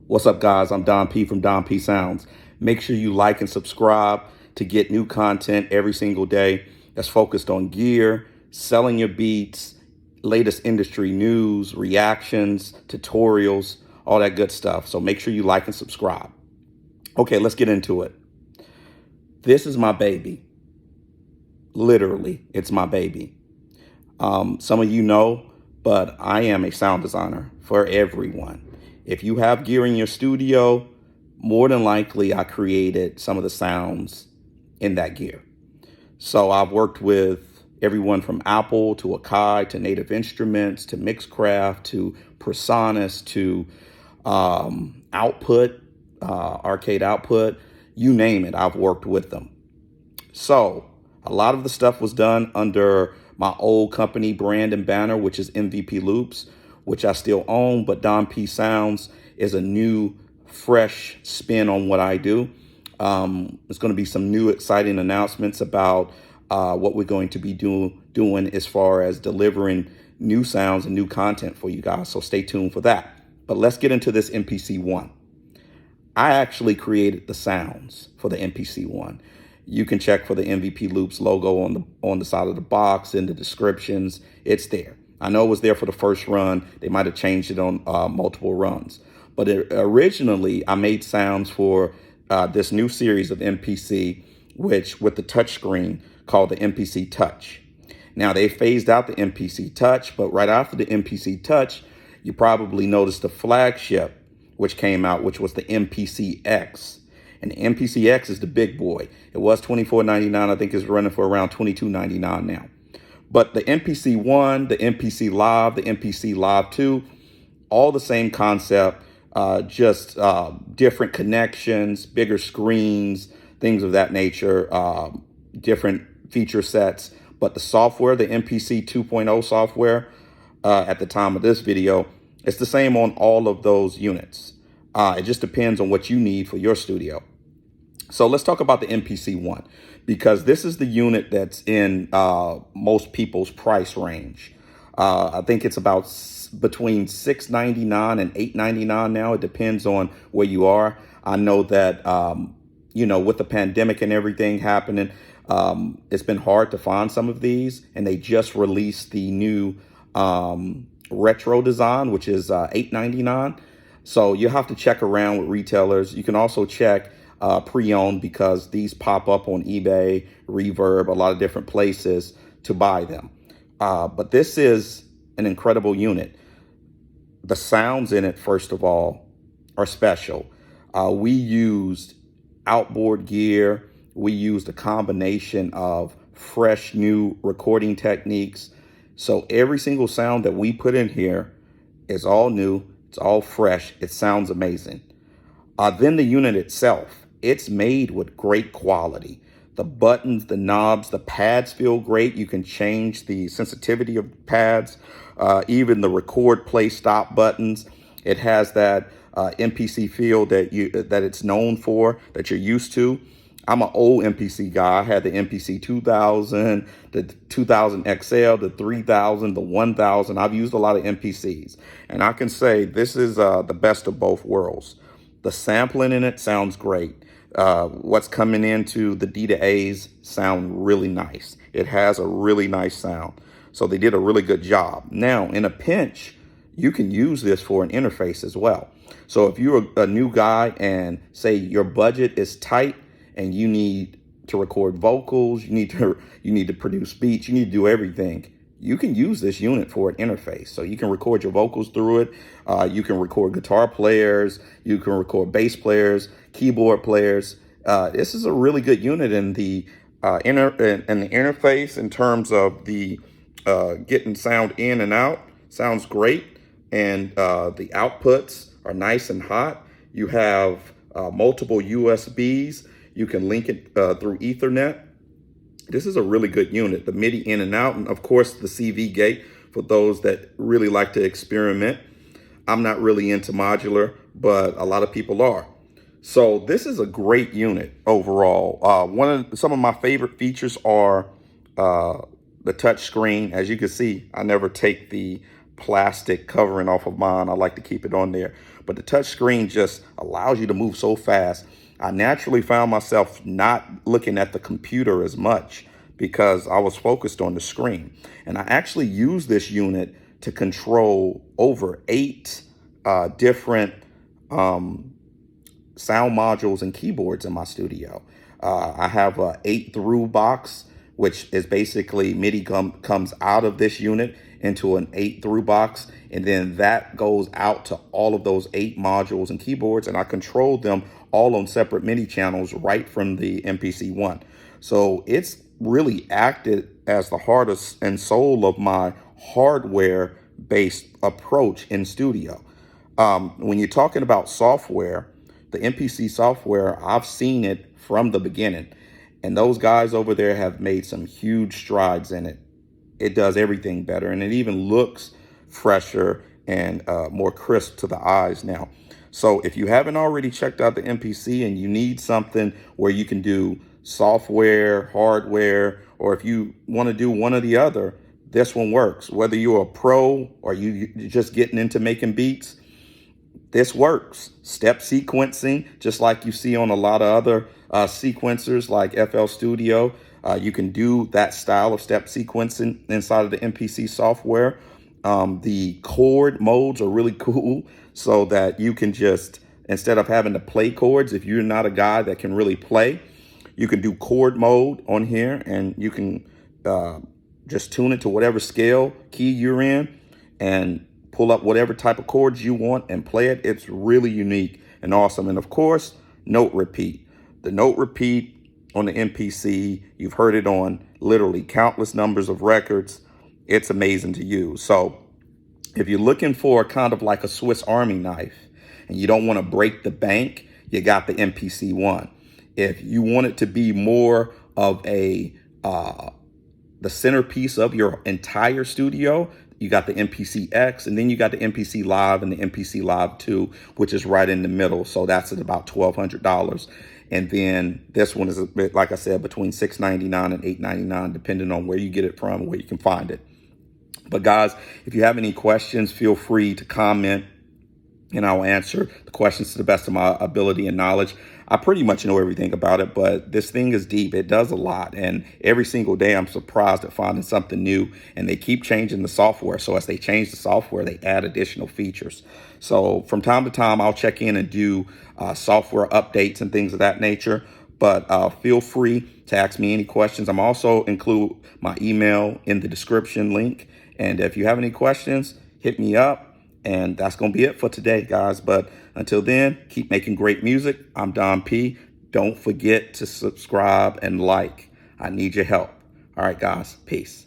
What's up, guys? I'm Don P from Don P Sounds. Make sure you like and subscribe to get new content every single day that's focused on gear, selling your beats, latest industry news, reactions, tutorials, all that good stuff. So make sure you like and subscribe. Okay, let's get into it. This is my baby. Literally, it's my baby. Some of you know, but I am a sound designer for everyone. If you have gear in your studio, more than likely I created some of the sounds in that gear. So I've worked with everyone from Apple to Akai to Native Instruments to Mixcraft to Personas to Output, Arcade Output, you name it, I've worked with them. So a lot of the stuff was done under my old company brand and banner, which is MVP Loops, which I still own, but Don P Sounds is a new, fresh spin on what I do. There's going to be some new exciting announcements about what we're going to be doing as far as delivering new sounds and new content for you guys. So stay tuned for that. But let's get into this MPC One. I actually created the sounds for the MPC One. You can check for the MVP Loops logo on the side of the box in the descriptions. It's there. I know it was there for the first run. They might have changed it on multiple runs. But originally, I made sounds for this new series of MPC, which with the touchscreen called the MPC Touch. Now, they phased out the MPC Touch, but right after the MPC Touch, you probably noticed the flagship, which came out, which was the MPC X. And the MPC X is the big boy. It was $24.99. I think it's running for around $22.99 now. But the MPC One, the MPC Live, the MPC Live 2, all the same concept, just different connections, bigger screens, things of that nature, different feature sets. But the software, the MPC 2.0 software, at the time of this video, it's the same on all of those units. It just depends on what you need for your studio. So let's talk about the MPC One, because this is the unit that's in most people's price range. I think it's about between $699 and $899 now. It depends on where you are. I know that, with the pandemic and everything happening, it's been hard to find some of these. And they just released the new retro design, which is $899. So you have to check around with retailers. You can also check pre-owned, because these pop up on eBay, Reverb, a lot of different places to buy them. But this is an incredible unit. The sounds in it, first of all, are special. We used outboard gear. We used a combination of fresh new recording techniques. So every single sound that we put in here is all new. It's all fresh. It sounds amazing. Then the unit itself, it's made with great quality. The buttons, the knobs, the pads feel great. You can change the sensitivity of pads, even the record, play, stop buttons. It has that MPC feel that it's known for, that you're used to. I'm an old MPC guy. I had the MPC 2000, the 2000 XL, the 3000, the 1000. I've used a lot of MPCs, and I can say this is the best of both worlds. The sampling in it sounds great. What's coming into the D to A's sound really nice. It has a really nice sound. So they did a really good job. Now, in a pinch, you can use this for an interface as well. So if you're a new guy and say your budget is tight and you need to record vocals, you need to produce beats, you need to do everything, you can use this unit for an interface. So you can record your vocals through it. You can record guitar players. You can record bass players, keyboard players. This is a really good unit in the interface in terms of the getting sound in and out. Sounds great, and the outputs are nice and hot. You have multiple USBs. You can link it through Ethernet. This is a really good unit. The MIDI in and out, and of course the CV gate for those that really like to experiment. I'm not really into modular, but a lot of people are. So this is a great unit overall. Some of my favorite features are the touch screen. As you can see, I never take the plastic covering off of mine. I like to keep it on there. But the touch screen just allows you to move so fast. I naturally found myself not looking at the computer as much because I was focused on the screen. And I actually use this unit to control over 8 different sound modules and keyboards in my studio. I have a 8 through box, which is basically MIDI comes out of this unit into an 8 through box, and then that goes out to all of those 8 modules and keyboards, and I control them all on separate MIDI channels right from the MPC One. So it's really acted as the heart and soul of my hardware-based approach in studio. When you're talking about software, the MPC software, I've seen it from the beginning. And those guys over there have made some huge strides in it. It does everything better, and it even looks fresher and more crisp to the eyes now. So if you haven't already checked out the MPC and you need something where you can do software, hardware, or if you want to do one or the other, this one works. Whether you're a pro or you're just getting into making beats, this works. Step sequencing, just like you see on a lot of other sequencers like FL Studio. You can do that style of step sequencing inside of the MPC software. The chord modes are really cool so that you can just, instead of having to play chords, if you're not a guy that can really play, you can do chord mode on here, and you can just tune it to whatever scale key you're in and pull up whatever type of chords you want and play it. It's really unique and awesome. And of course, note repeat. The note repeat on the MPC, you've heard it on literally countless numbers of records. It's amazing to use. So if you're looking for kind of like a Swiss Army knife and you don't want to break the bank, you got the MPC One. If you want it to be more of a the centerpiece of your entire studio, you got the MPC X, and then you got the MPC Live and the MPC Live 2, which is right in the middle. So that's at about $1,200. And then this one is, a bit, like I said, between $699 and $899, depending on where you get it from and where you can find it. But guys, if you have any questions, feel free to comment, and I'll answer the questions to the best of my ability and knowledge. I pretty much know everything about it, but this thing is deep. It does a lot. And every single day I'm surprised at finding something new, and they keep changing the software. So as they change the software, they add additional features. So from time to time, I'll check in and do software updates and things of that nature. But feel free to ask me any questions. I'm also include my email in the description link. And if you have any questions, hit me up. And that's going to be it for today, guys. But until then, keep making great music. I'm Don P. Don't forget to subscribe and like. I need your help. All right, guys. Peace.